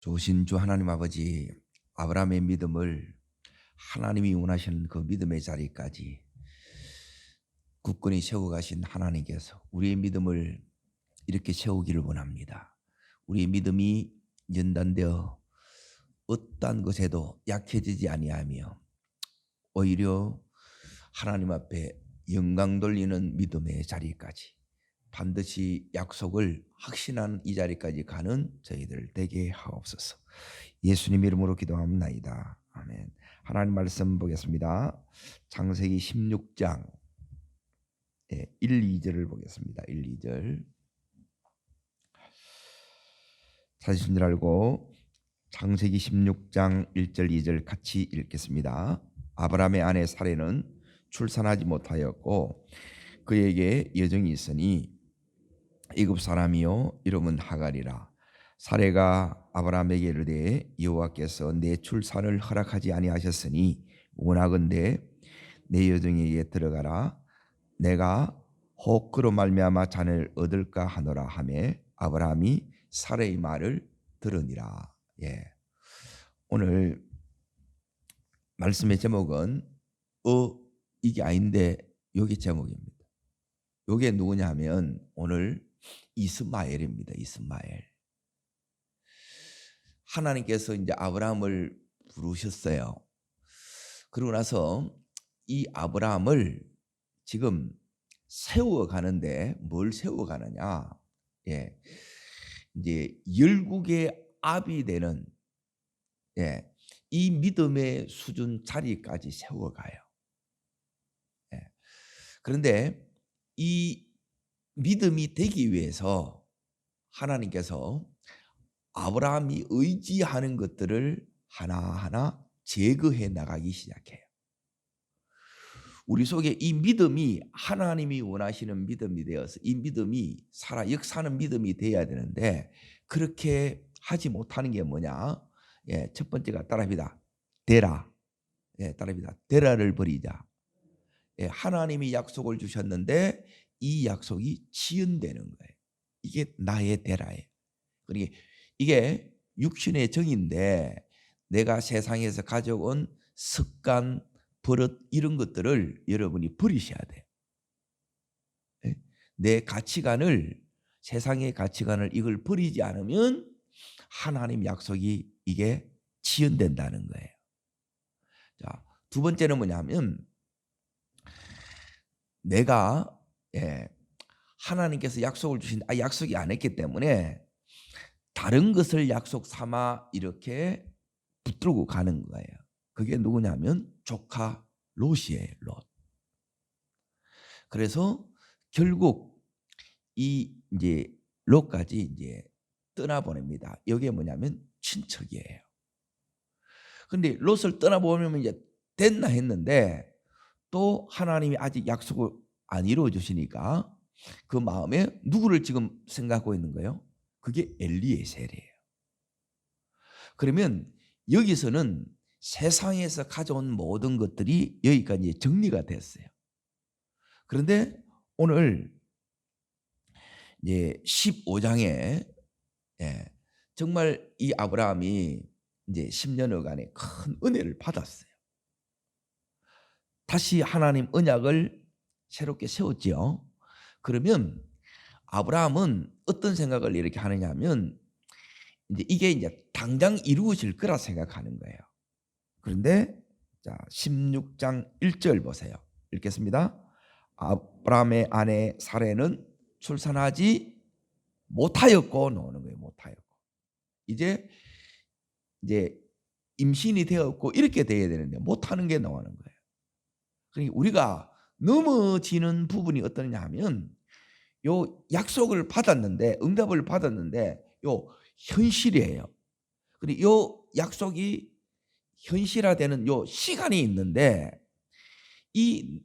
좋으신 주 하나님 아버지, 아브라함의 믿음을 하나님이 원하시는 그 믿음의 자리까지 굳건히 세워가신 하나님께서 우리의 믿음을 이렇게 세우기를 원합니다. 우리의 믿음이 연단되어 어떠한 것에도 약해지지 아니하며 오히려 하나님 앞에 영광 돌리는 믿음의 자리까지 반드시 약속을 확신한 이 자리까지 가는 저희들 되게 하옵소서. 예수님 이름으로 기도합니다. 아멘. 하나님 말씀 보겠습니다. 창세기 16장 1, 2절을 보겠습니다. 1, 2절. 찾으신 줄 알고 창세기 16장 1절 2절 같이 읽겠습니다. 아브라함의 아내 사레는 출산하지 못하였고 그에게 여종이 있으니 이굽 사람이요 이름은 하갈이라. 사레가 아브라함에게 이르되 여호와께서 내 출산을 허락하지 아니하셨으니 원하건대 내 여종에게 들어가라. 내가 혹 그로 말미암아 자녀를 얻을까 하노라 하매 아브라함이 사레의 말을 들으니라. 오늘 말씀의 제목은 이게 아닌데 여기 제목입니다. 이게 누구냐 하면 오늘 이스마엘입니다. 이스마엘. 하나님께서 이제 아브라함을 부르셨어요. 그러고 나서 이 아브라함을 지금 세워가는데 뭘 세워가느냐? 이제 열국의 압이 되는 이 믿음의 수준 자리까지 세워가요. 그런데 이 믿음이 되기 위해서 하나님께서 아브라함이 의지하는 것들을 하나하나 제거해 나가기 시작해요. 우리 속에 이 믿음이 하나님이 원하시는 믿음이 되어서 이 믿음이 살아 역사하는 믿음이 되어야 되는데 그렇게 하지 못하는 게 뭐냐? 첫 번째가 따라합니다. 데라. 따라합니다. 데라를 버리자. 하나님이 약속을 주셨는데 이 약속이 지연되는 거예요. 이게 나의 데라예요. 그러니까 이게 육신의 정인데 내가 세상에서 가져온 습관, 버릇 이런 것들을 여러분이 버리셔야 돼요. 내 가치관을 세상의 가치관을 이걸 버리지 않으면 하나님 약속이 이게 지연된다는 거예요. 자, 두 번째는 뭐냐면 내가 하나님께서 약속을 주신 약속이 안 했기 때문에 다른 것을 약속 삼아 이렇게 붙들고 가는 거예요. 그게 누구냐면 조카 롯이에요. 롯. 그래서 결국 이 이제 롯까지 이제 떠나보냅니다. 이게 뭐냐면 친척이에요. 근데 롯을 떠나보내면 이제 됐나 했는데 또 하나님이 아직 약속을 안 이루어 주시니까 그 마음에 누구를 지금 생각하고 있는 거예요? 그게 엘리에셀이에요. 그러면 여기서는 세상에서 가져온 모든 것들이 여기까지 정리가 됐어요. 그런데 오늘 이제 15장에 정말 이 아브라함이 이제 10년여간의 큰 은혜를 받았어요. 다시 하나님 언약을 새롭게 세웠지요. 그러면 아브라함은 어떤 생각을 이렇게 하느냐 하면 이게 이제 당장 이루어질 거라 생각하는 거예요. 그런데 자 16장 1절 보세요. 읽겠습니다. 아브라함의 아내 사레는 출산하지 못하였고 나오는 거예요. 못하였고 이제 임신이 되었고 이렇게 돼야 되는데 못하는 게 나오는 거예요. 그러니까 우리가 넘어지는 부분이 어떠냐 하면 요 약속을 받았는데 응답을 받았는데 요 현실이에요. 그리고 요 약속이 현실화되는 요 시간이 있는데 이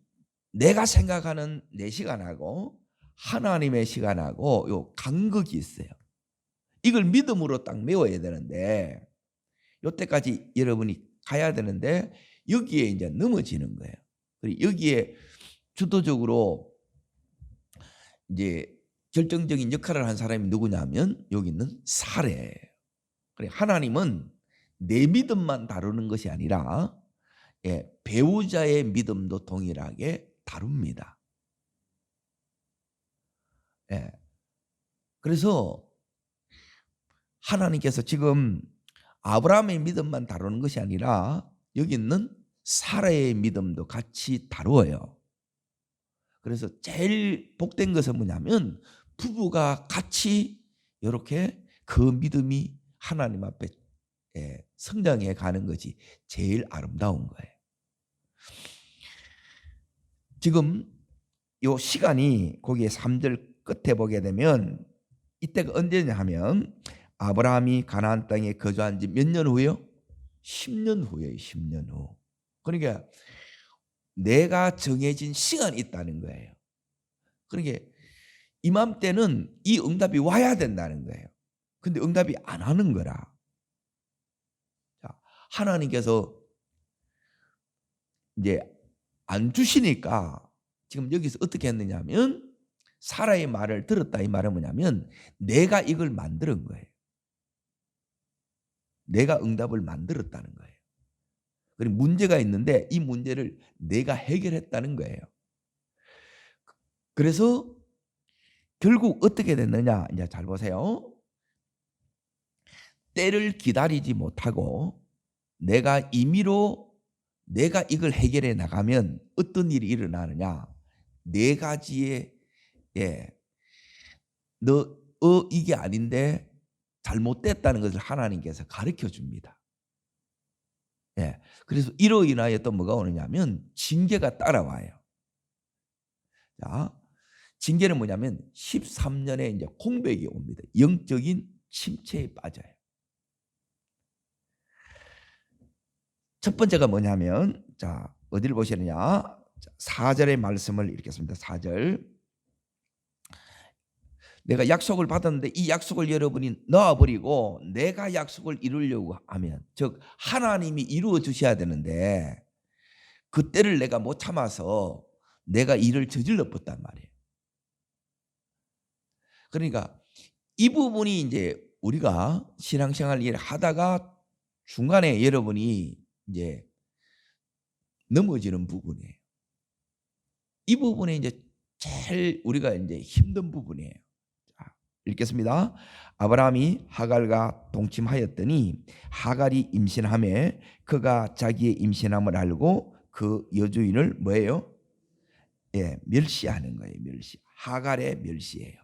내가 생각하는 내 시간하고 하나님의 시간하고 요 간극이 있어요. 이걸 믿음으로 딱 메워야 되는데 요때까지 여러분이 가야 되는데 여기에 이제 넘어지는 거예요. 그리고 여기에 주도적으로 이제 결정적인 역할을 한 사람이 누구냐면 여기 있는 사레예요. 그래, 하나님은 내 믿음만 다루는 것이 아니라 배우자의 믿음도 동일하게 다룹니다. 그래서 하나님께서 지금 아브라함의 믿음만 다루는 것이 아니라 여기 있는 사라의 믿음도 같이 다루어요. 그래서 제일 복된 것은 뭐냐면 부부가 같이 이렇게 그 믿음이 하나님 앞에 성장해 가는 것이 제일 아름다운 거예요. 지금 요 시간이 거기에 3절 끝에 보게 되면 이때가 언제냐 하면 아브라함이 가나안 땅에 거주한 지 몇 년 후요? 10년 후예요. 10년 후. 그러니까 내가 정해진 시간이 있다는 거예요. 그러니까 이맘때는 이 응답이 와야 된다는 거예요. 근데 응답이 안 하는 거라. 자, 하나님께서 이제 안 주시니까 지금 여기서 어떻게 했느냐면 사라의 말을 들었다 이 말은 뭐냐면 내가 이걸 만드는 거예요. 내가 응답을 만들었다는 거예요. 그리고 문제가 있는데 이 문제를 내가 해결했다는 거예요. 그래서 결국 어떻게 됐느냐? 이제 잘 보세요. 때를 기다리지 못하고 내가 임의로 내가 이걸 해결해 나가면 어떤 일이 일어나느냐? 네 가지의 이게 아닌데 잘못됐다는 것을 하나님께서 가르쳐 줍니다. 그래서 이로 인하여 또 뭐가 오느냐면 징계가 따라와요. 자, 징계는 뭐냐면 13년에 이제 공백이 옵니다. 영적인 침체에 빠져요. 첫 번째가 뭐냐면 자, 어디를 보시느냐? 4절의 말씀을 읽겠습니다. 4절. 내가 약속을 받았는데 이 약속을 여러분이 놓아버리고 내가 약속을 이루려고 하면 즉 하나님이 이루어 주셔야 되는데 그때를 내가 못 참아서 내가 일을 저질러 뻗단 말이에요. 그러니까 이 부분이 이제 우리가 신앙생활 일을 하다가 중간에 여러분이 이제 넘어지는 부분이에요. 이 부분이 이제 제일 우리가 이제 힘든 부분이에요. 자, 읽겠습니다. 아브라함이 하갈과 동침하였더니 하갈이 임신하매 그가 자기의 임신함을 알고 그 여주인을 뭐예요? 멸시하는 거예요. 멸시. 하갈의 멸시예요.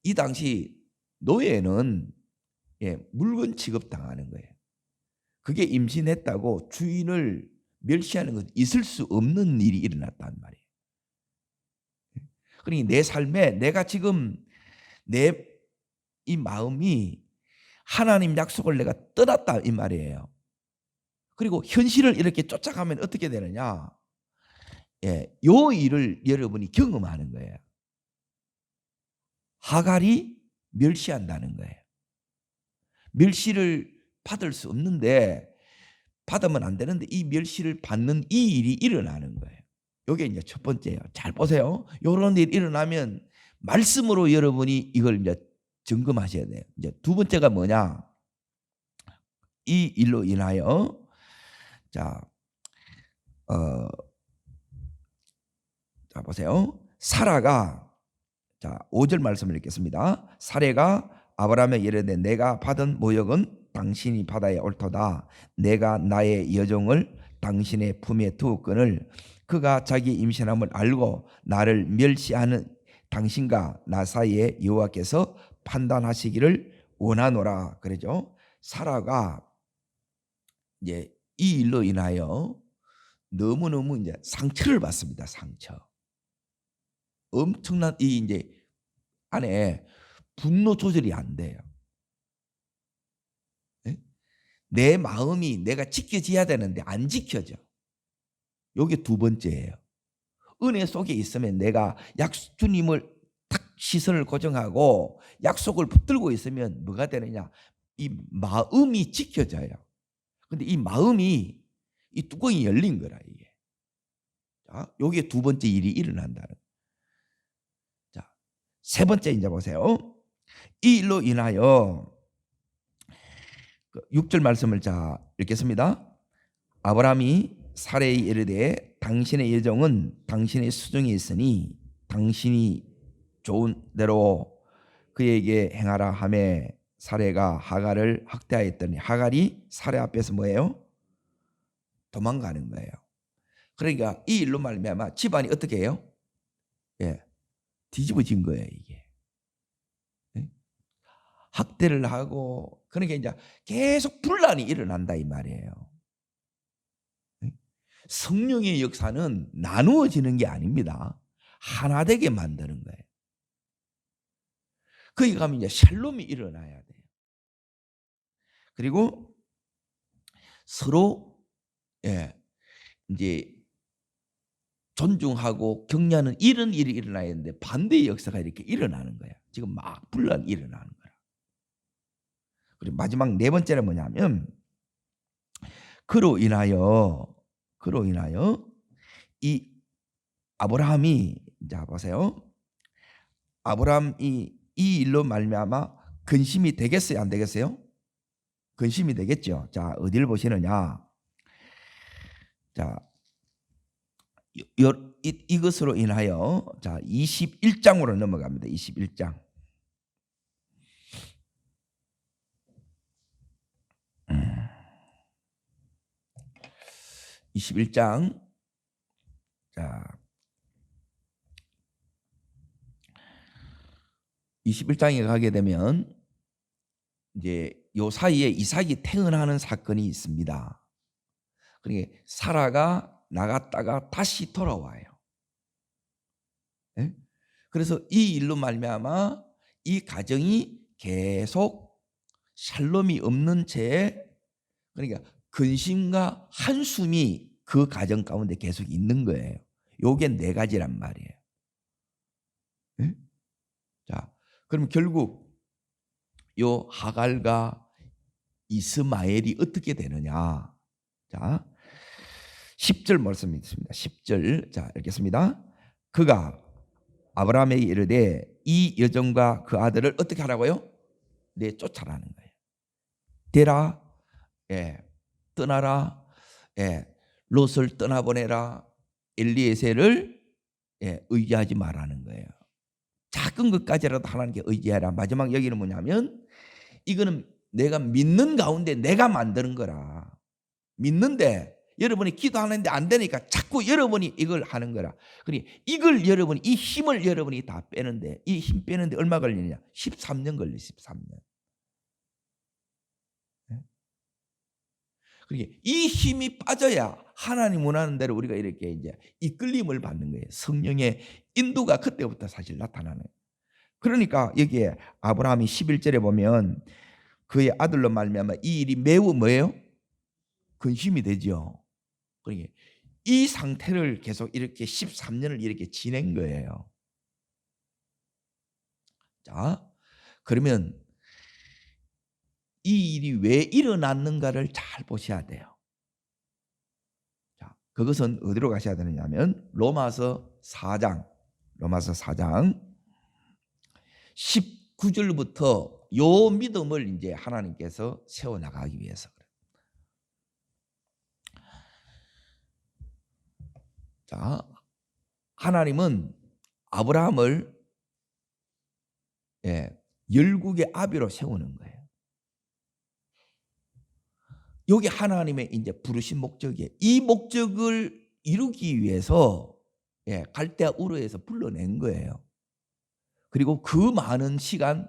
이 당시 노예는 물건 취급당하는 거예요. 그게 임신했다고 주인을 멸시하는 건 있을 수 없는 일이 일어났단 말이에요. 그러니 내 삶에 내가 지금 내 이 마음이 하나님 약속을 내가 떠났다 이 말이에요. 그리고 현실을 이렇게 쫓아가면 어떻게 되느냐? 요 일을 여러분이 경험하는 거예요. 하갈이 멸시한다는 거예요. 멸시를 받을 수 없는데 받으면 안 되는데 이 멸시를 받는 이 일이 일어나는 거예요. 이게 이제 첫 번째예요. 잘 보세요. 이런 일이 일어나면 말씀으로 여러분이 이걸 이제 점검하셔야 돼요. 이제 두 번째가 뭐냐? 이 일로 인하여 자 보세요. 사라가 자 5절 말씀을 읽겠습니다. 사라가 아브라함에게 이르되 내가 받은 모욕은 당신이 받아야 옳도다. 내가 나의 여종을 당신의 품에 두었거늘 그가 자기 임신함을 알고 나를 멸시하는 당신과 나 사이에 여호와께서 판단하시기를 원하노라. 그러죠. 사라가 이제 이 일로 인하여 너무너무 이제 상처를 받습니다. 상처. 엄청난 이 이제 안에 분노 조절이 안 돼요. 내 마음이 내가 지켜져야 되는데 안 지켜져. 이게 두 번째예요. 은혜 속에 있으면 내가 주님을 딱 시선을 고정하고 약속을 붙들고 있으면 뭐가 되느냐? 이 마음이 지켜져요. 근데 이 마음이 이 뚜껑이 열린 거라 이게. 자, 요게 두 번째 일이 일어난다는. 자, 세 번째 이제 보세요. 이 일로 인하여 6절 말씀을 자 읽겠습니다. 아브라함이 사레에 이르되 당신의 예정은 당신의 수중에 있으니 당신이 좋은 대로 그에게 행하라 하매 사레가 하갈을 학대하였더니 하갈이 사레 앞에서 뭐예요? 도망가는 거예요. 그러니까 이 일로 말미암아 집안이 어떻게 해요? 예, 뒤집어진 거예요 이게. 예? 학대를 하고 그러니까 이제 계속 분란이 일어난다 이 말이에요. 예? 성령의 역사는 나누어지는 게 아닙니다. 하나 되게 만드는 거예요. 거기 가면 이제 샬롬이 일어나야 돼요. 그리고 서로 이제 존중하고 격려하는 이런 일이 일어나야 되는데 반대의 역사가 이렇게 일어나는 거야. 지금 막 분란이 일어나는 거야. 그리고 마지막 네 번째는 뭐냐면 그로 인하여 이 아브라함이 자 보세요. 아브라함이 이 일로 말미암아 근심이 되겠어요, 안 되겠어요? 근심이 되겠죠. 자, 어디를 보시느냐? 자, 이것으로 인하여 자 21장으로 넘어갑니다. 21장. 21장. 자 21장에 가게 되면 이제 요 사이에 이삭이 태어나는 사건이 있습니다. 그러니까 사라가 나갔다가 다시 돌아와요. 네? 그래서 이 일로 말미암아 이 가정이 계속 샬롬이 없는 채 그러니까 근심과 한숨이 그 가정 가운데 계속 있는 거예요. 요게 네 가지란 말이에요. 네? 자, 그럼 결국 요 하갈과 이스마엘이 어떻게 되느냐? 자, 10절 말씀이 있습니다. 10절 자 읽겠습니다. 그가 아브라함에게 이르되 이 여종과 그 아들을 어떻게 하라고요? 쫓아라는 거예요. 대라, 떠나라, 롯을 떠나보내라, 엘리에셀을 의지하지 말라는 거예요. 작은 것까지라도 하나님께 의지하라. 마지막 여기는 뭐냐면 이거는 내가 믿는 가운데 내가 만드는 거라. 믿는데 여러분이 기도하는데 안 되니까 자꾸 여러분이 이걸 하는 거라. 그러니 이걸 여러분이 이 힘을 여러분이 다 빼는데 이 힘 빼는데 얼마 걸리느냐? 13년 걸려. 13년. 그러니 이 힘이 빠져야 하나님 원하는 대로 우리가 이렇게 이제 이끌림을 받는 거예요. 성령의 인도가 그때부터 사실 나타나는 거예요. 그러니까 여기에 아브라함이 11절에 보면 그의 아들로 말미암아 이 일이 매우 뭐예요? 근심이 되죠. 그러니까 이 상태를 계속 이렇게 13년을 이렇게 지낸 거예요. 자, 그러면 이 일이 왜 일어났는가를 잘 보셔야 돼요. 자, 그것은 어디로 가셔야 되느냐면 로마서 4장 19절부터 요 믿음을 이제 하나님께서 세워 나가기 위해서. 자, 하나님은 아브라함을 열국의 아비로 세우는 거예요. 여기 하나님의 이제 부르신 목적이에요. 이 목적을 이루기 위해서 갈대아 우르에서 불러낸 거예요. 그리고 그 많은 시간,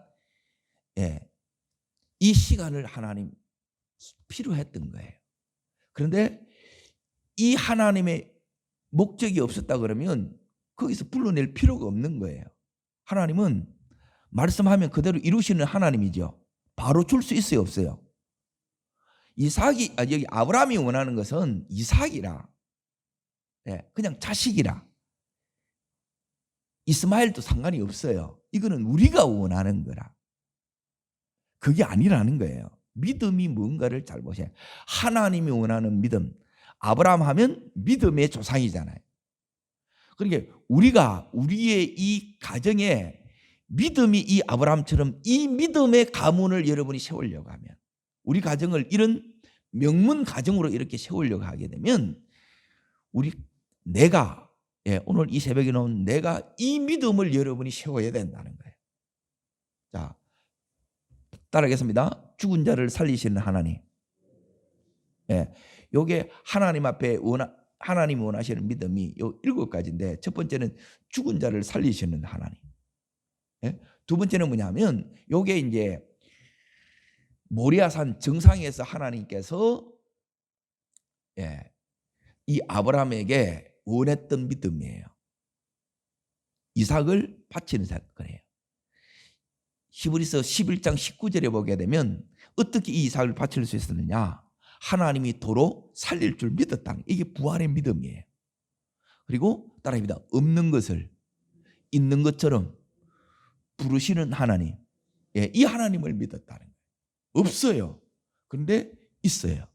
이 시간을 하나님 필요했던 거예요. 그런데 이 하나님의 목적이 없었다 그러면 거기서 불러낼 필요가 없는 거예요. 하나님은 말씀하면 그대로 이루시는 하나님이죠. 바로 줄 수 있어요, 없어요? 여기 아브라함이 원하는 것은 이삭이라. 그냥 자식이라. 이스마엘도 상관이 없어요. 이거는 우리가 원하는 거라. 그게 아니라는 거예요. 믿음이 뭔가를 잘 보셔야 해요. 하나님이 원하는 믿음. 아브라함 하면 믿음의 조상이잖아요. 그러니까 우리가 우리의 이 가정에 믿음이 이 아브라함처럼 이 믿음의 가문을 여러분이 세우려고 하면 우리 가정을 이런 명문 가정으로 이렇게 세우려고 하게 되면 내가 오늘 이 새벽에 나온 내가 이 믿음을 여러분이 세워야 된다는 거예요. 자, 따라하겠습니다. 죽은 자를 살리시는 하나님. 요게 하나님 앞에 하나님이 원하시는 믿음이 요 7가지인데, 첫 번째는 죽은 자를 살리시는 하나님. 두 번째는 뭐냐면 요게 이제 모리아산 정상에서 하나님께서 이 아브라함에게 원했던 믿음이에요. 이삭을 바치는 사건이에요. 히브리서 11장 19절에 보게 되면 어떻게 이 이삭을 바칠 수 있었느냐? 하나님이 도로 살릴 줄 믿었다. 이게 부활의 믿음이에요. 그리고 따라합니다. 없는 것을 있는 것처럼 부르시는 하나님. 이 하나님을 믿었다는 거예요. 없어요. 그런데 있어요.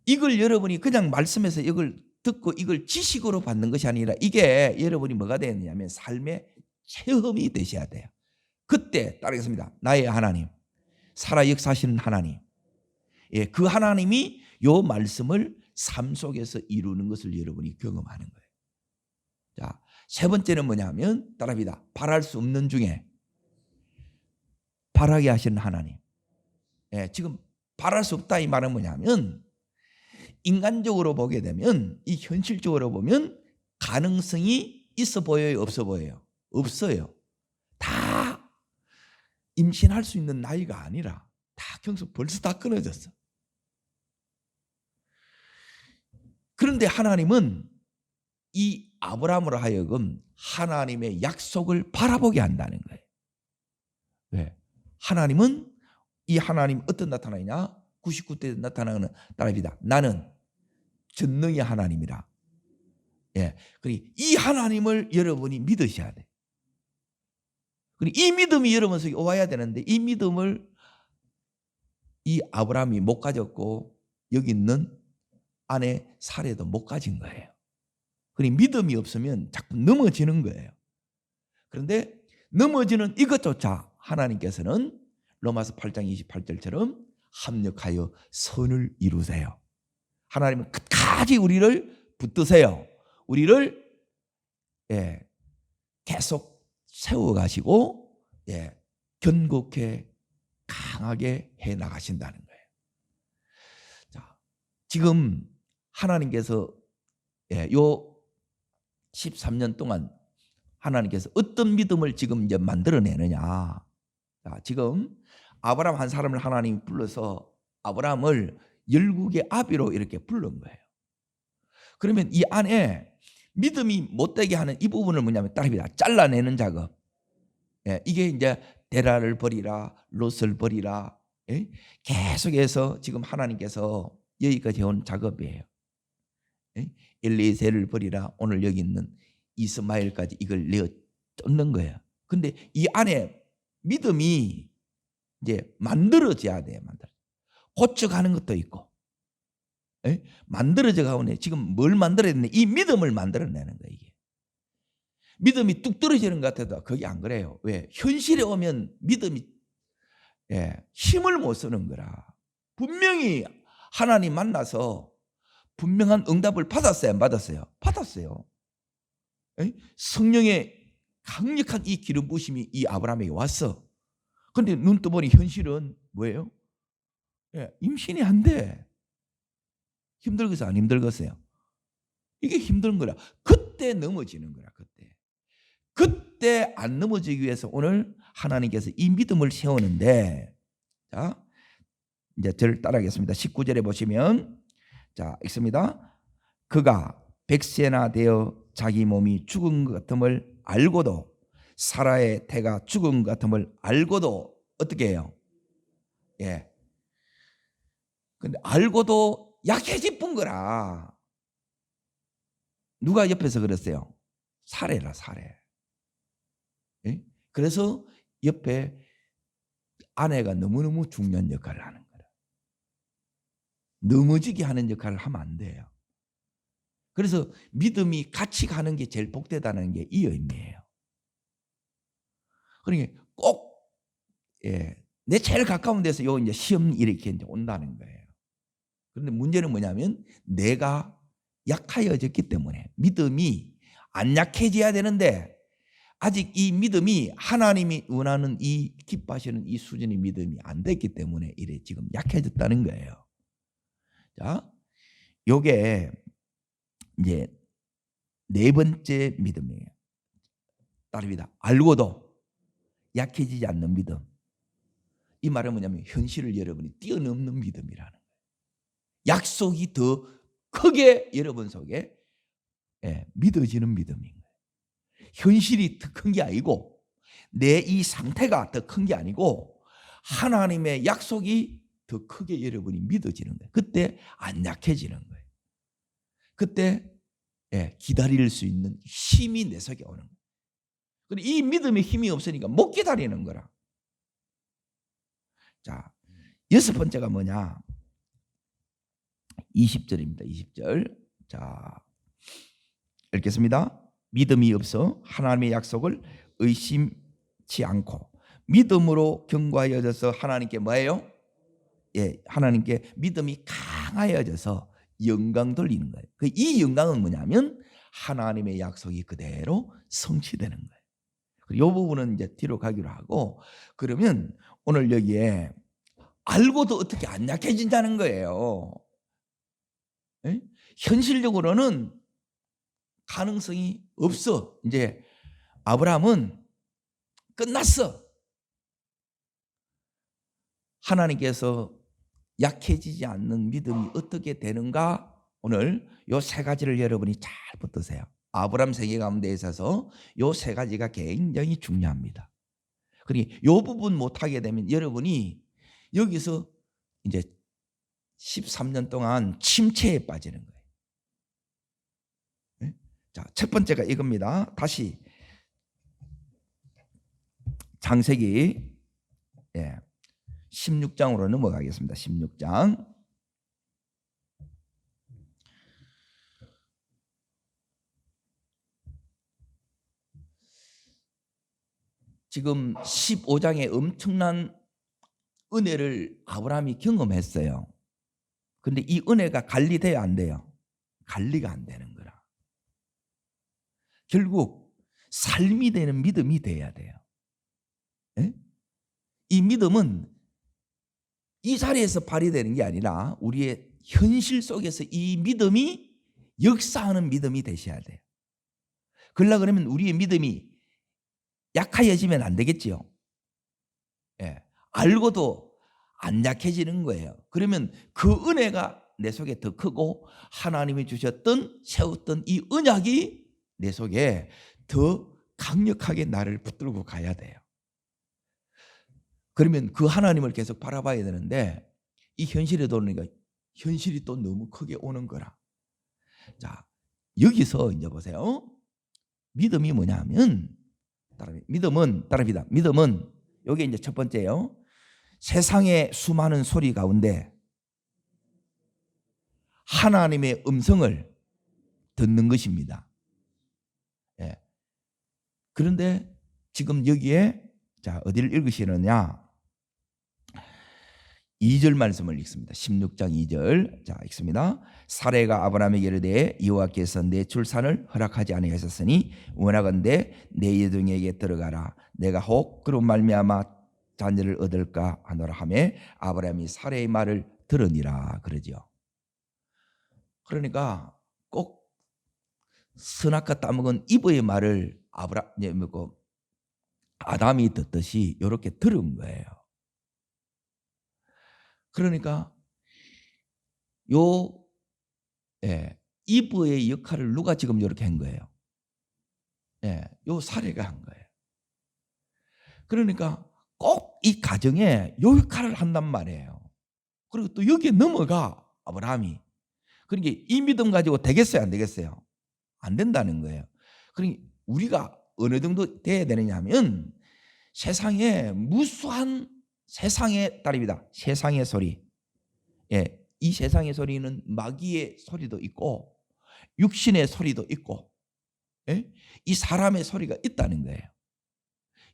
이걸 여러분이 그냥 말씀에서 이걸 듣고 이걸 지식으로 받는 것이 아니라 이게 여러분이 뭐가 되느냐면 삶의 체험이 되셔야 돼요. 그때 따르겠습니다. 나의 하나님, 살아 역사하시는 하나님, 그 하나님이 요 말씀을 삶 속에서 이루는 것을 여러분이 경험하는 거예요. 자, 세 번째는 뭐냐면 따라합니다. 바랄 수 없는 중에 바라게 하시는 하나님. 지금 바랄 수 없다 이 말은 뭐냐면 인간적으로 보게 되면 이 현실적으로 보면 가능성이 있어 보여요, 없어 보여요? 없어요. 다 임신할 수 있는 나이가 아니라 다 경수 벌써 다 끊어졌어. 그런데 하나님은 이 아브라함으로 하여금 하나님의 약속을 바라보게 한다는 거예요. 왜? 하나님은 이 하나님 어떤 나타나냐? 99대 나타나는 따라합니다. 나는 전능의 하나님이라. 그리고 이 하나님을 여러분이 믿으셔야 돼. 그리고 이 믿음이 여러분 속에 와야 되는데 이 믿음을 이 아브라함이 못 가졌고 여기 있는 아내 사례도 못 가진 거예요. 그리고 믿음이 없으면 자꾸 넘어지는 거예요. 그런데 넘어지는 이것조차 하나님께서는 로마서 8장 28절처럼 합력하여 선을 이루세요. 하나님은 끝까지 우리를 붙드세요. 우리를 계속 세워가시고 견고하게 강하게 해나가신다는 거예요. 자, 지금 하나님께서 요 13년 동안 하나님께서 어떤 믿음을 지금 이제 만들어내느냐. 자, 지금 아브라함 한 사람을 하나님이 불러서 아브라함을 열국의 아비로 이렇게 부른 거예요. 그러면 이 안에 믿음이 못되게 하는 이 부분을 뭐냐면 따릅니다. 잘라내는 작업. 이게 이제 데라를 버리라, 롯을 버리라. 계속해서 지금 하나님께서 여기까지 온 작업이에요. 엘리에셀을 버리라. 오늘 여기 있는 이스마엘까지 이걸 내어 쫓는 거예요. 근데 이 안에 믿음이 이제 만들어져야 돼요. 고쳐가는 것도 있고. 만들어져 가오네. 지금 뭘 만들어야 되냐? 이 믿음을 만들어내는 거예요. 이게. 믿음이 뚝 떨어지는 것 같아도 그게 안 그래요. 왜? 현실에 오면 믿음이 힘을 못 쓰는 거라. 분명히 하나님 만나서 분명한 응답을 받았어요? 안 받았어요? 받았어요. 성령의 강력한 이 기름 부으심이 이 아브라함에게 왔어. 그런데 눈 떠보니 현실은 뭐예요? 임신이 안 돼. 힘들겠어요? 안 힘들겠어요? 이게 힘든 거라. 그때 넘어지는 거라. 그때 안 넘어지기 위해서 오늘 하나님께서 이 믿음을 세우는데, 자, 이제 저를 따라하겠습니다. 19절에 보시면, 자, 읽습니다. 그가 100세나 되어 자기 몸이 죽은 것 같음을 알고도, 사라의 태가 죽은 것 같음을 알고도 어떻게 해요? 근데 알고도 약해질 거라. 누가 옆에서 그랬어요? 사례라, 사례. 그래서 옆에 아내가 너무너무 중요한 역할을 하는 거라. 넘어지게 하는 역할을 하면 안 돼요. 그래서 믿음이 같이 가는 게 제일 복되다는 게 이 의미예요. 그러니까 꼭 내 제일 가까운 데서 요 이제 시험 이렇게 이제 온다는 거예요. 그런데 문제는 뭐냐면 내가 약하여졌기 때문에 믿음이 안 약해져야 되는데 아직 이 믿음이 하나님이 원하는 이 기뻐하시는 이 수준의 믿음이 안 됐기 때문에 이래 지금 약해졌다는 거예요. 자, 요게 이제 네 번째 믿음이에요. 따릅니다. 알고도 약해지지 않는 믿음. 이 말은 뭐냐면 현실을 여러분이 뛰어넘는 믿음이라는 거예요. 약속이 더 크게 여러분 속에 믿어지는 믿음인 거예요. 현실이 더 큰 게 아니고 내 이 상태가 더 큰 게 아니고 하나님의 약속이 더 크게 여러분이 믿어지는 거예요. 그때 안 약해지는 거예요. 그때 기다릴 수 있는 힘이 내 속에 오는 거예요. 그리고 이 믿음의 힘이 없으니까 못 기다리는 거라. 자, 여섯 번째가 뭐냐? 20절입니다. 20절. 자, 읽겠습니다. 믿음이 없어 하나님의 약속을 의심치 않고 믿음으로 견고하여져서 하나님께 뭐예요? 하나님께 믿음이 강하여져서 영광 돌리는 거예요. 이 영광은 뭐냐면 하나님의 약속이 그대로 성취되는 거예요. 이 부분은 이제 뒤로 가기로 하고, 그러면 오늘 여기에 알고도 어떻게 안 약해진다는 거예요. 현실적으로는 가능성이 없어. 이제 아브라함은 끝났어. 하나님께서 약해지지 않는 믿음이 어떻게 되는가? 오늘 요 세 가지를 여러분이 잘 붙드세요. 아브라함 세계 가운데 있어서 요 세 가지가 굉장히 중요합니다. 그러니 요 부분 못하게 되면 여러분이 여기서 이제 13년 동안 침체에 빠지는 거예요. 자, 첫 번째가 이겁니다. 다시 창세기 16장으로 넘어가겠습니다. 16장. 지금 15장에 엄청난 은혜를 아브라함이 경험했어요. 그런데 이 은혜가 관리돼야 안 돼요? 관리가 안 되는 거라. 결국 삶이 되는 믿음이 돼야 돼요. 이 믿음은 이 자리에서 발휘되는 게 아니라 우리의 현실 속에서 이 믿음이 역사하는 믿음이 되셔야 돼요. 그러려고 그러면 우리의 믿음이 약해지면 안 되겠지요. 알고도 안 약해지는 거예요. 그러면 그 은혜가 내 속에 더 크고 하나님이 주셨던 세웠던 이 언약이 내 속에 더 강력하게 나를 붙들고 가야 돼요. 그러면 그 하나님을 계속 바라봐야 되는데 이 현실에 도니까 현실이 또 너무 크게 오는 거라. 자, 여기서 이제 보세요. 믿음이 뭐냐면 믿음은 여기 이제 첫 번째요. 세상의 수많은 소리 가운데 하나님의 음성을 듣는 것입니다. 그런데 지금 여기에 자, 어디를 읽으시느냐? 2절 말씀을 읽습니다. 16장 2절. 자, 읽습니다. 사레가 아브라함에게 이르되 여호와께서 내 출산을 허락하지 아니하셨으니 원하건대 내 여종에게 들어가라. 내가 혹 그로 말미암아 자녀를 얻을까 하노라 하매 아브라함이 사레의 말을 들으니라 그러죠. 그러니까 꼭 선악과 따먹은 이브의 말을 아담이 듣듯이 이렇게 들은 거예요. 그러니까 이브의 역할을 누가 지금 이렇게 한 거예요? 요 사례가 한 거예요. 그러니까 꼭 이 가정에 요 역할을 한단 말이에요. 그리고 또 여기에 넘어가 아브라함이. 그러니까 이 믿음 가지고 되겠어요, 안 되겠어요? 안 된다는 거예요. 그러니까 우리가 어느 정도 돼야 되느냐 하면 세상에 무수한 세상의 딸입니다. 세상의 소리. 이 세상의 소리는 마귀의 소리도 있고 육신의 소리도 있고 이 사람의 소리가 있다는 거예요.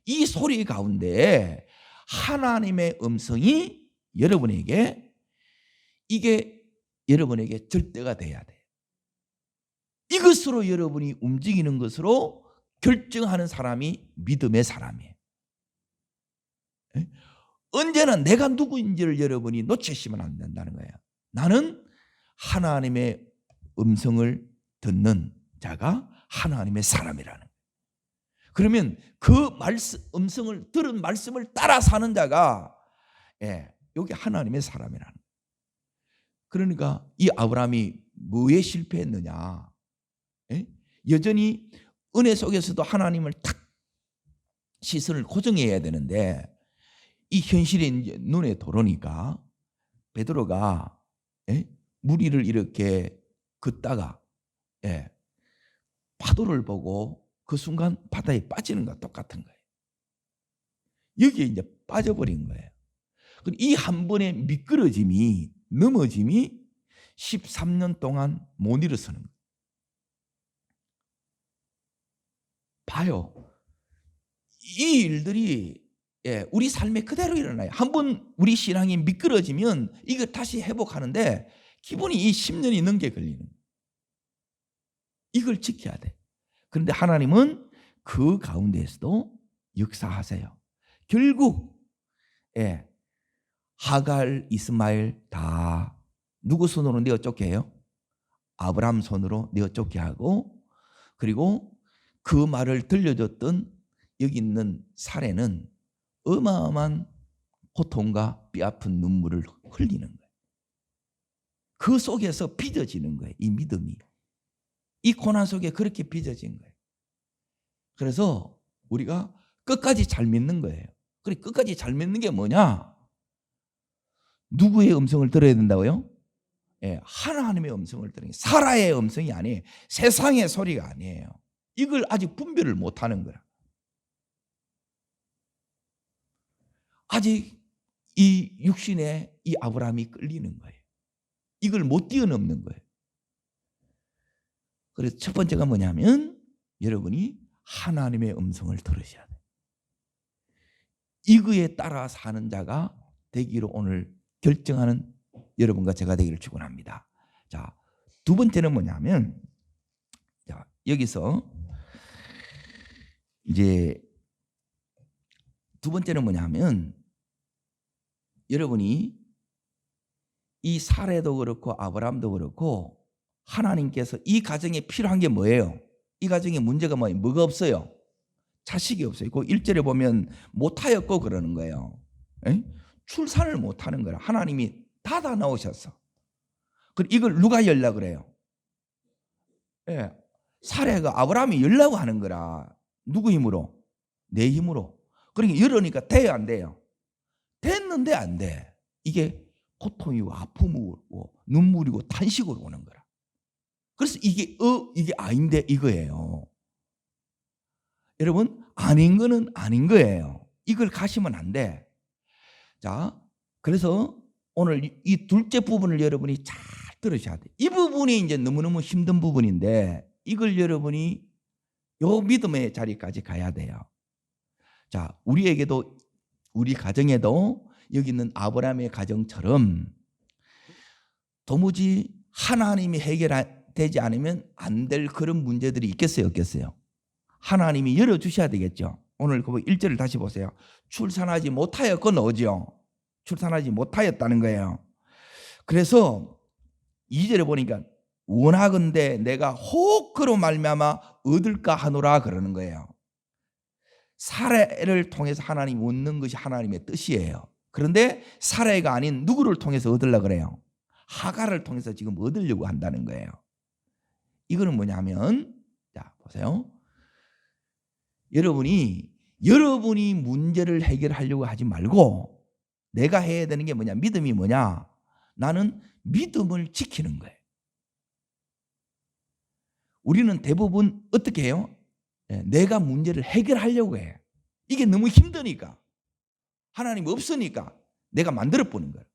이 소리 가운데 하나님의 음성이 여러분에게 이게 여러분에게 절대가 돼야 돼. 이것으로 여러분이 움직이는 것으로 결정하는 사람이 믿음의 사람이에요. 언제나 내가 누구인지를 여러분이 놓치시면 안 된다는 거예요. 나는 하나님의 음성을 듣는 자가 하나님의 사람이라는 거예요. 그러면 그 음성을 들은 말씀을 따라 사는 자가 여기 하나님의 사람이라는 거예요. 그러니까 이 아브라함이 뭐에 실패했느냐? 여전히 은혜 속에서도 하나님을 탁 시선을 고정해야 되는데 이 현실이 이제 눈에 들어오니까 베드로가 무리를 이렇게 긋다가 파도를 보고 그 순간 바다에 빠지는 것과 똑같은 거예요. 여기에 이제 빠져버린 거예요. 이 한 번의 미끄러짐이 넘어짐이 13년 동안 못 일어서는 거예요. 봐요. 이 일들이 우리 삶에 그대로 일어나요. 한번 우리 신앙이 미끄러지면 이거 다시 회복하는데 기본이 이 10년이 넘게 걸리는 거예요. 이걸 지켜야 돼. 그런데 하나님은 그 가운데에서도 역사하세요. 결국 하갈, 이스마엘 다 누구 손으로 내어 쫓게 해요? 아브라함 손으로 내어 쫓게 하고, 그리고 그 말을 들려줬던 여기 있는 사례는 어마어마한 고통과 뼈아픈 눈물을 흘리는 거예요. 그 속에서 빚어지는 거예요. 이 믿음이. 이 고난 속에 그렇게 빚어진 거예요. 그래서 우리가 끝까지 잘 믿는 거예요. 그래, 끝까지 잘 믿는 게 뭐냐? 누구의 음성을 들어야 된다고요? 하나님의 음성을 들어야 돼요. 사라의 음성이 아니에요. 세상의 소리가 아니에요. 이걸 아직 분별을 못하는 거야. 아직 이 육신에 이 아브라함이 끌리는 거예요. 이걸 못 뛰어넘는 거예요. 그래서 첫 번째가 뭐냐면 여러분이 하나님의 음성을 들으셔야 돼요. 이거에 따라 사는 자가 되기로 오늘 결정하는 여러분과 제가 되기를 축원합니다. 자, 두 번째는 뭐냐면, 자, 여기서 이제 두 번째는 뭐냐면 여러분이 이 사례도 그렇고 아브라함도 그렇고 하나님께서 이 가정에 필요한 게 뭐예요? 이 가정에 문제가 뭐예요? 뭐가 없어요? 자식이 없어요. 그 1절에 보면 못하였고 그러는 거예요. 출산을 못하는 거라. 하나님이 닫아 놓으셨어. 그리고 이걸 누가 열라 그래요? 사례가 아브라함이 열라고 하는 거라. 누구 힘으로? 내 힘으로. 그러니까 열으니까 돼요, 안 돼요? 됐는데 안 돼. 이게 고통이고 아픔이고 눈물이고 탄식으로 오는 거라. 그래서 이게 아닌데 이거예요. 여러분, 아닌 거는 아닌 거예요. 이걸 가시면 안 돼. 자, 그래서 오늘 이 둘째 부분을 여러분이 잘 들으셔야 돼요. 이 부분이 이제 너무너무 힘든 부분인데 이걸 여러분이 요 믿음의 자리까지 가야 돼요. 자, 우리에게도, 우리 가정에도 여기 있는 아브라함의 가정처럼 도무지 하나님이 해결되지 않으면 안 될 그런 문제들이 있겠어요, 없겠어요? 하나님이 열어주셔야 되겠죠. 오늘 그 1절을 다시 보세요. 출산하지 못하였건 오죠. 출산하지 못하였다는 거예요. 그래서 2절에 보니까 원하건대 내가 혹 그로 말미암아 얻을까 하노라 그러는 거예요. 사례를 통해서 하나님이 얻는 것이 하나님의 뜻이에요. 그런데 사례가 아닌 누구를 통해서 얻으려고 그래요? 하갈을 통해서 지금 얻으려고 한다는 거예요. 이거는 뭐냐면, 자, 보세요. 여러분이 문제를 해결하려고 하지 말고 내가 해야 되는 게 뭐냐? 믿음이 뭐냐? 나는 믿음을 지키는 거예요. 우리는 대부분 어떻게 해요? 내가 문제를 해결하려고 해. 이게 너무 힘드니까. 하나님 없으니까 내가 만들어 보는 거예요.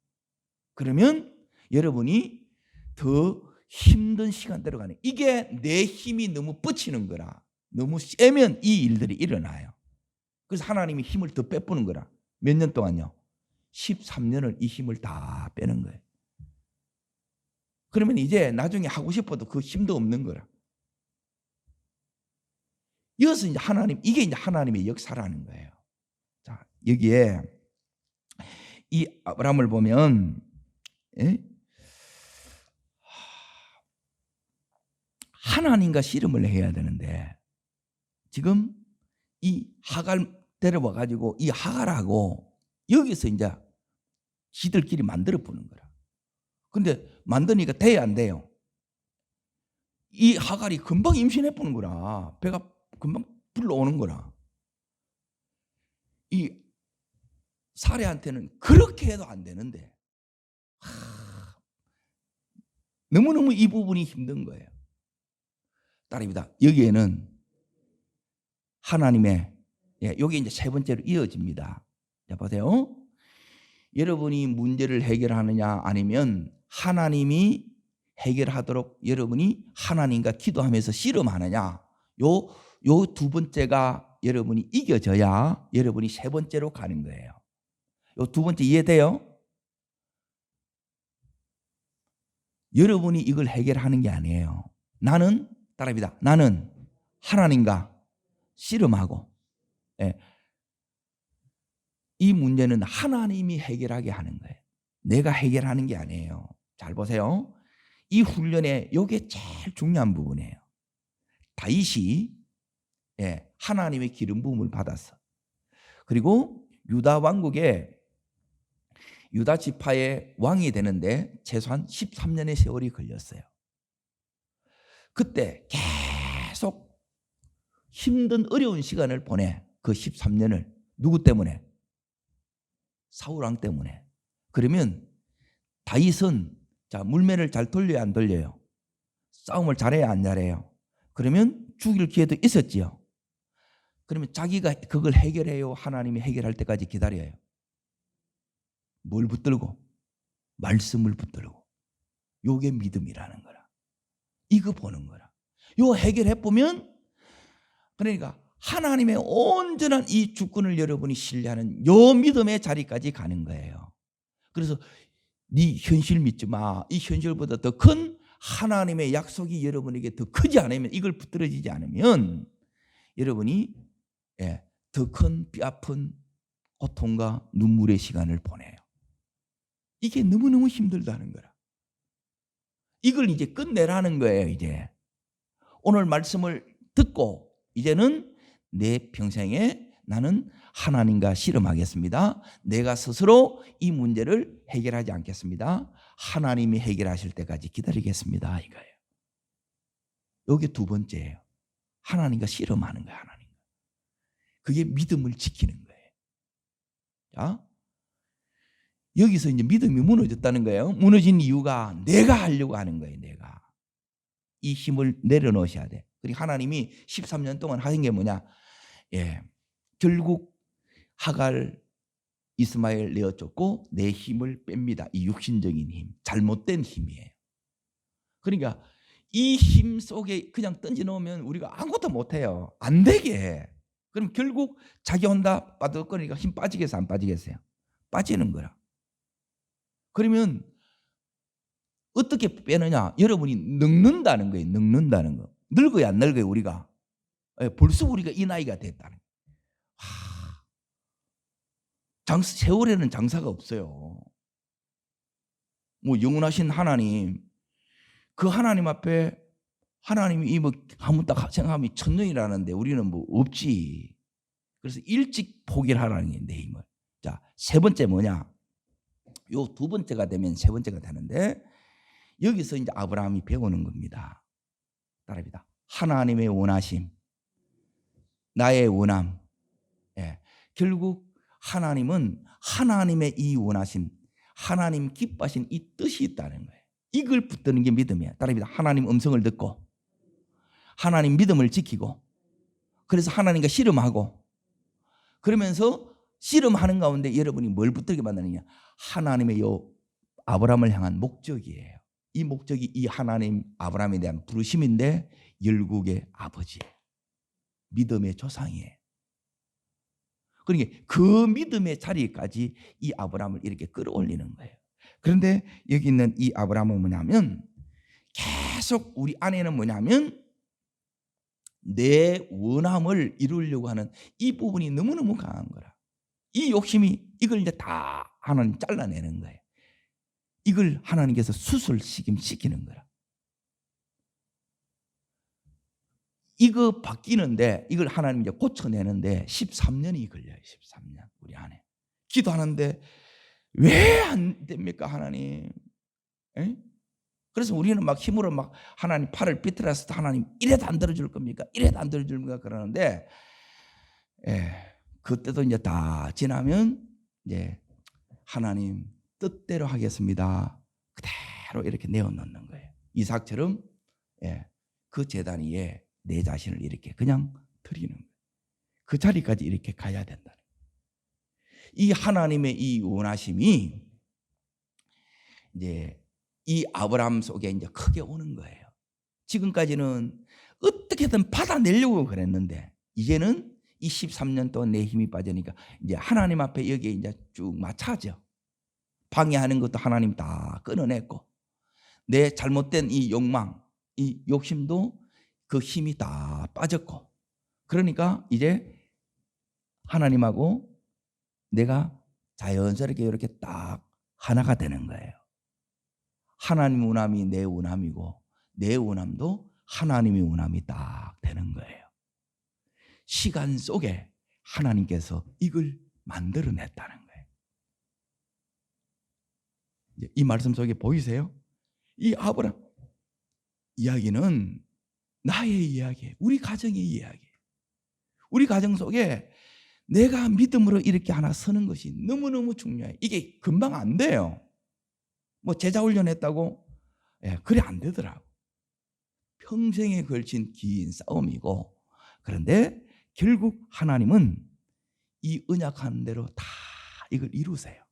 그러면 여러분이 더 힘든 시간대로 가네. 이게 내 힘이 너무 뻗치는 거라. 너무 세면 이 일들이 일어나요. 그래서 하나님이 힘을 더 빼뿌는 거라. 몇 년 동안요? 13년을 이 힘을 다 빼는 거예요. 그러면 이제 나중에 하고 싶어도 그 힘도 없는 거라. 이것은 이제 이게 이제 하나님의 역사라는 거예요. 자, 여기에 이 아브라함을 보면, 예? 하나님과 씨름을 해야 되는데, 지금 이 하갈 데려와 가지고 이 하갈하고 여기서 이제 지들끼리 만들어 보는 거라. 근데 만드니까 돼야 안 돼요? 이 하갈이 금방 임신해 보는 거라. 배가 금방 불러오는 거라. 이 사례한테는 그렇게 해도 안 되는데 너무너무 이 부분이 힘든 거예요. 딸입니다. 여기에는 하나님의, 여기 이제 세 번째로 이어집니다. 자, 보세요. 여러분이 문제를 해결하느냐 아니면 하나님이 해결하도록 여러분이 하나님과 기도하면서 씨름하느냐, 요 두 번째가 여러분이 이겨져야 여러분이 세 번째로 가는 거예요. 요 두 번째 이해돼요? 여러분이 이걸 해결하는 게 아니에요. 나는, 따라합니다. 나는 하나님과 씨름하고, 이 문제는 하나님이 해결하게 하는 거예요. 내가 해결하는 게 아니에요. 잘 보세요. 이 훈련에 이게 제일 중요한 부분이에요. 다윗이 하나님의 기름 부음을 받았어. 그리고 유다 왕국에 유다 지파의 왕이 되는데 최소한 13년의 세월이 걸렸어요. 그때 계속 힘든 어려운 시간을 보내. 그 13년을 누구 때문에? 사울 왕 때문에. 그러면 다윗은 자, 물매를 잘 돌려야 안 돌려요? 싸움을 잘해야 안 잘해요? 그러면 죽일 기회도 있었지요. 그러면 자기가 그걸 해결해요? 하나님이 해결할 때까지 기다려요? 뭘 붙들고? 말씀을 붙들고. 요게 믿음이라는 거라. 이거 보는 거라. 요 해결해 보면, 그러니까 하나님의 온전한 이 주권을 여러분이 신뢰하는 요 믿음의 자리까지 가는 거예요. 그래서 네 현실 믿지 마. 이 현실보다 더 큰 하나님의 약속이 여러분에게 더 크지 않으면, 이걸 붙들어지지 않으면 여러분이 더 큰 뼈아픈 고통과 눈물의 시간을 보내요. 이게 너무너무 힘들다는 거라. 이걸 이제 끝내라는 거예요. 이제 오늘 말씀을 듣고 이제는 내 평생에 나는 하나님과 씨름하겠습니다. 내가 스스로 이 문제를 해결하지 않겠습니다. 하나님이 해결하실 때까지 기다리겠습니다. 이거예요. 이게 두 번째예요. 하나님과 씨름하는 거예요. 하나님. 그게 믿음을 지키는 거예요. 자, 여기서 이제 믿음이 무너졌다는 거예요. 무너진 이유가 내가 하려고 하는 거예요. 내가. 이 힘을 내려놓으셔야 돼. 그리고 하나님이 13년 동안 하신 게 뭐냐? 결국 하갈 이스마엘 내어쫓고 내 힘을 뺍니다. 이 육신적인 힘, 잘못된 힘이에요. 그러니까 이 힘 속에 그냥 던져 놓으면 우리가 아무것도 못해요. 안 되게 해. 그럼 결국 자기 혼자 빠득거리니까 힘 빠지겠어요? 안 빠지겠어요? 빠지는 거라. 그러면 어떻게 빼느냐? 여러분이 늙는다는 거예요. 늙는다는 거. 늙어야 안 늙어요, 우리가. 벌써 우리가 이 나이가 됐다는 거예요. 세월에는 장사가 없어요. 뭐 영원하신 하나님, 그 하나님 앞에 하나님이 뭐 한번 딱 생각하면 천년이라는데 우리는 뭐 없지. 그래서 일찍 포기를 하라는 게 내 힘을. 자, 세 번째 뭐냐? 요 두 번째가 되면 세 번째가 되는데, 여기서 이제 아브라함이 배우는 겁니다. 따라합니다. 하나님의 원하심, 나의 원함. 결국 하나님은 하나님의 이 원하심, 하나님 기뻐하신 이 뜻이 있다는 거예요. 이걸 붙드는 게 믿음이에요. 따라합니다. 하나님 음성을 듣고 하나님 믿음을 지키고, 그래서 하나님과 씨름하고, 그러면서 씨름하는 가운데 여러분이 뭘 붙들게 만드느냐? 하나님의 요 아브라함을 향한 목적이에요. 이 목적이 이 하나님 아브라함에 대한 부르심인데 열국의 아버지예요. 믿음의 조상이에요. 그러니까 그 믿음의 자리까지 이 아브라함을 이렇게 끌어올리는 거예요. 그런데 여기 있는 이 아브라함은 뭐냐면 계속 우리 안에는 뭐냐면 내 원함을 이루려고 하는 이 부분이 너무너무 강한 거라. 이 욕심이 이걸 이제 다 하나님 잘라내는 거예요. 이걸 하나님께서 수술시키는 거라. 이거 바뀌는데 이걸 하나님 이제 고쳐내는데 13년이 걸려요. 13년 우리 안에 기도하는데 왜 안 됩니까 하나님? 에? 그래서 우리는 막 힘으로 막 하나님 팔을 비틀어서 하나님 이래도 안 들어줄 겁니까? 이래도 안 들어줄 겁니까? 그러는데 그때도 이제 다 지나면 이제 하나님 뜻대로 하겠습니다. 그대로 이렇게 내어놓는 거예요. 이삭처럼 그 제단 위에 내 자신을 이렇게 그냥 드리는 거예요. 그 자리까지 이렇게 가야 된다는 거예요. 이 하나님의 이 원하심이 이제 이 아브라함 속에 이제 크게 오는 거예요. 지금까지는 어떻게든 받아내려고 그랬는데 이제는 이 13년 동안 내 힘이 빠지니까 이제 하나님 앞에 여기에 이제 쭉 맞춰져. 방해하는 것도 하나님 다 끊어냈고 내 잘못된 이 욕망, 이 욕심도 그 힘이 다 빠졌고 그러니까 이제 하나님하고 내가 자연스럽게 이렇게 딱 하나가 되는 거예요. 하나님 원함이 내 원함이고 내 원함도 하나님의 원함이 딱 되는 거예요. 시간 속에 하나님께서 이걸 만들어냈다는 거예요. 이 말씀 속에 보이세요? 이 아브라함 이야기는 나의 이야기예요. 우리 가정의 이야기예요. 우리 가정 속에 내가 믿음으로 이렇게 하나 서는 것이 너무너무 중요해요. 이게 금방 안 돼요. 뭐 제자 훈련했다고 그래 안 되더라고. 평생에 걸친 긴 싸움이고 그런데 결국 하나님은 이 언약하는 대로 다 이걸 이루세요.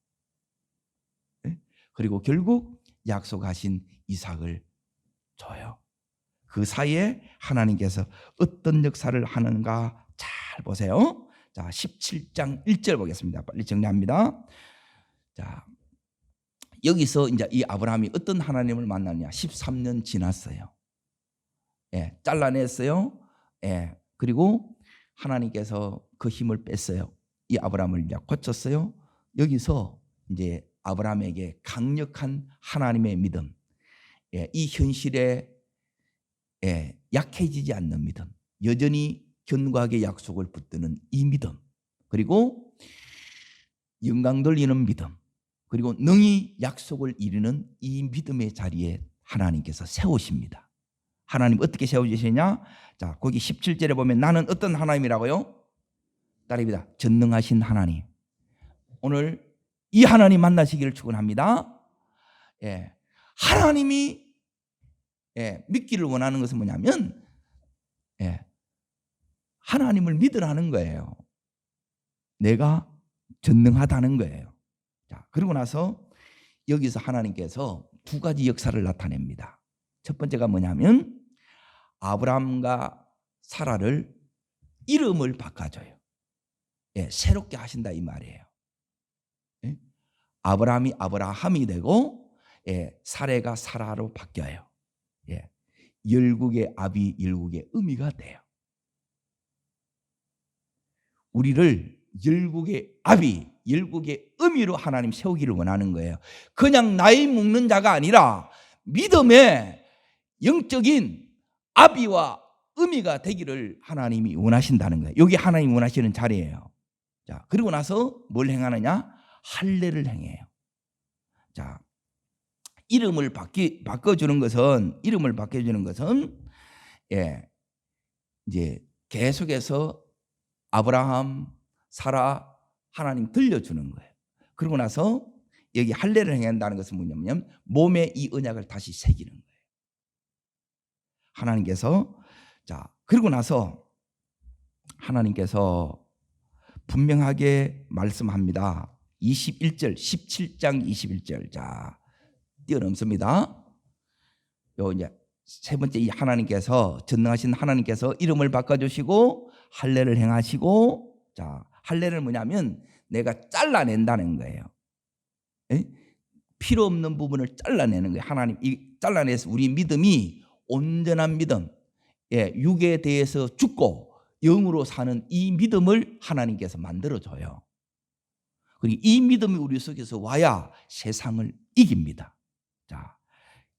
그리고 결국 약속하신 이삭을 줘요. 그 사이에 하나님께서 어떤 역사를 하는가 잘 보세요. 자, 17장 1절 보겠습니다. 빨리 정리합니다. 자, 여기서 이제 이 아브라함이 어떤 하나님을 만났냐? 13년 지났어요. 잘라냈어요. 그리고 하나님께서 그 힘을 뺐어요. 이 아브라함을 이제 고쳤어요. 여기서 이제 아브라함에게 강력한 하나님의 믿음, 이 현실에 약해지지 않는 믿음, 여전히 견고하게 약속을 붙드는 이 믿음, 그리고 영광 돌리는 믿음, 그리고 능히 약속을 이루는 이 믿음의 자리에 하나님께서 세우십니다. 하나님 어떻게 세워주시냐? 자, 거기 17절에 보면 나는 어떤 하나님이라고요? 따릅니다. 전능하신 하나님. 오늘 이 하나님 만나시기를 축원합니다. 하나님이 믿기를 원하는 것은 뭐냐면 하나님을 믿으라는 거예요. 내가 전능하다는 거예요. 자, 그러고 나서 여기서 하나님께서 두 가지 역사를 나타냅니다. 첫 번째가 뭐냐면 아브라함과 사라를 이름을 바꿔줘요. 새롭게 하신다 이 말이에요. 아브라함이 아브라함이 되고 사레가 사라로 바뀌어요. 열국의 아비 열국의 어미가 돼요. 우리를 열국의 아비 열국의 어미로 하나님 세우기를 원하는 거예요. 그냥 나이 먹는 자가 아니라 믿음의 영적인 아비와 어미가 되기를 하나님이 원하신다는 거예요. 여기 하나님이 원하시는 자리예요. 자, 그리고 나서 뭘 행하느냐? 할례를 행해요. 자, 이름을 바꿔주는 것은 이제 계속해서 아브라함, 사라 하나님 들려주는 거예요. 그러고 나서 여기 할례를 행한다는 것은 뭐냐면 몸에 이 언약을 다시 새기는 거예요. 하나님께서 자, 그리고 나서 하나님께서 분명하게 말씀합니다. 21절, 17장 21절. 자, 뛰어넘습니다. 요 이제 세 번째 이 하나님께서 전능하신 하나님께서 이름을 바꿔주시고 할례를 행하시고 자, 할례는 뭐냐면 내가 잘라낸다는 거예요. 에? 필요 없는 부분을 잘라내는 거예요. 하나님 잘라내서 우리 믿음이 온전한 믿음, 육에 대해서 죽고 영으로 사는 이 믿음을 하나님께서 만들어줘요. 그리고 이 믿음이 우리 속에서 와야 세상을 이깁니다. 자,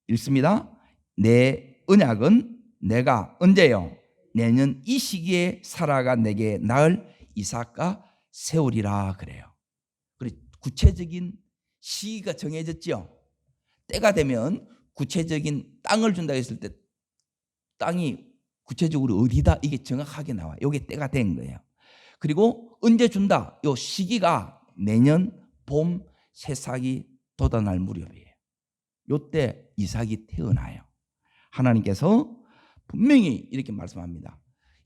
읽습니다. 내 언약은 내가 언제요? 내년 이 시기에 사라가 내게 낳을 이삭과 세우리라 그래요. 그리고 구체적인 시기가 정해졌죠. 때가 되면 구체적인 땅을 준다 했을 때 땅이 구체적으로 어디다 이게 정확하게 나와요. 이게 때가 된 거예요. 그리고 언제 준다? 이 시기가 내년 봄 새싹이 돋아날 무렵이에요. 이때 이삭이 태어나요. 하나님께서 분명히 이렇게 말씀합니다.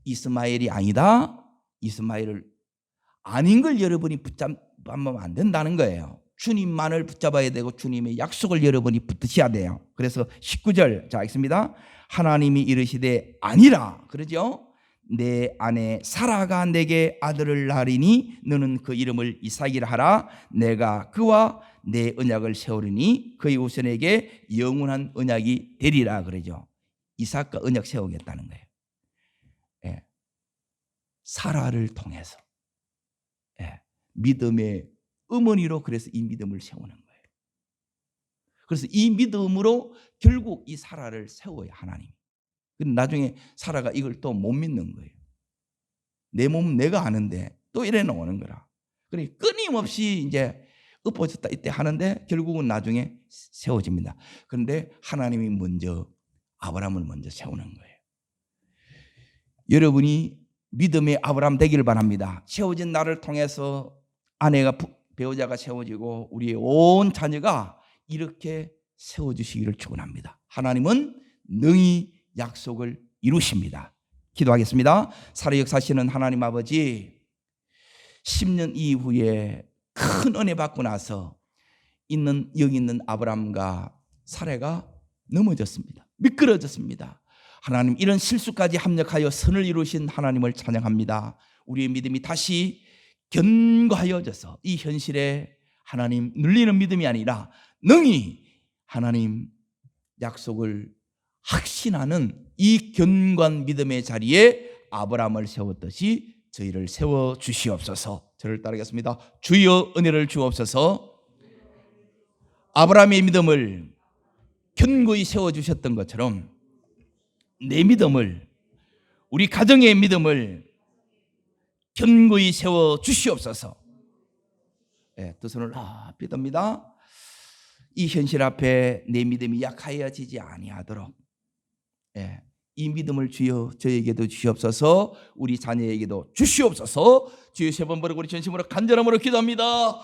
이스마엘이 아니다. 이스마엘을 아닌 걸 여러분이 붙잡으면 안 된다는 거예요. 주님만을 붙잡아야 되고 주님의 약속을 여러분이 붙드셔야 돼요. 그래서 19절 자 읽습니다. 하나님이 이르시되 아니라 그러죠. 내 아내 사라가 내게 아들을 낳으리니 너는 그 이름을 이삭이라 하라. 내가 그와 내 언약을 세우리니 그의 후손에게 영원한 언약이 되리라 그러죠. 이삭과 언약 세우겠다는 거예요. 사라를 통해서 믿음의 어머니로 그래서 이 믿음을 세우는 거예요. 그래서 이 믿음으로 결국 이 사라를 세워요, 하나님. 근데 나중에 사라가 이걸 또 못 믿는 거예요. 내 몸은 내가 아는데 또 이래 나오는 거라. 그러니까 끊임없이 이제 엎어졌다 이때 하는데 결국은 나중에 세워집니다. 그런데 하나님이 먼저 아브라함을 먼저 세우는 거예요. 여러분이 믿음의 아브라함 되기를 바랍니다. 세워진 나를 통해서 아내가 배우자가 세워지고 우리의 온 자녀가 이렇게 세워주시기를 축원합니다. 하나님은 능히 약속을 이루십니다. 기도하겠습니다. 살아 역사하시는 하나님 아버지, 10년 이후에 큰 은혜 받고 나서 여기 있는 아브라함과 사라가 넘어졌습니다. 미끄러졌습니다. 하나님, 이런 실수까지 합력하여 선을 이루신 하나님을 찬양합니다. 우리의 믿음이 다시 견고하여져서 이 현실에 하나님 눌리는 믿음이 아니라 능히 하나님 약속을 확신하는 이 견고한 믿음의 자리에 아브라함을 세웠듯이 저희를 세워 주시옵소서. 저를 따르겠습니다. 주여 은혜를 주옵소서. 아브라함의 믿음을 견고히 세워 주셨던 것처럼 내 믿음을, 우리 가정의 믿음을 견고히 세워 주시옵소서. 두 손을 높이 듭니다. 이 현실 앞에 내 믿음이 약하여지지 아니하도록 이 믿음을 주여 저에게도 주시옵소서. 우리 자녀에게도 주시옵소서. 주여 세 번 부르고 우리 전심으로 간절함으로 기도합니다.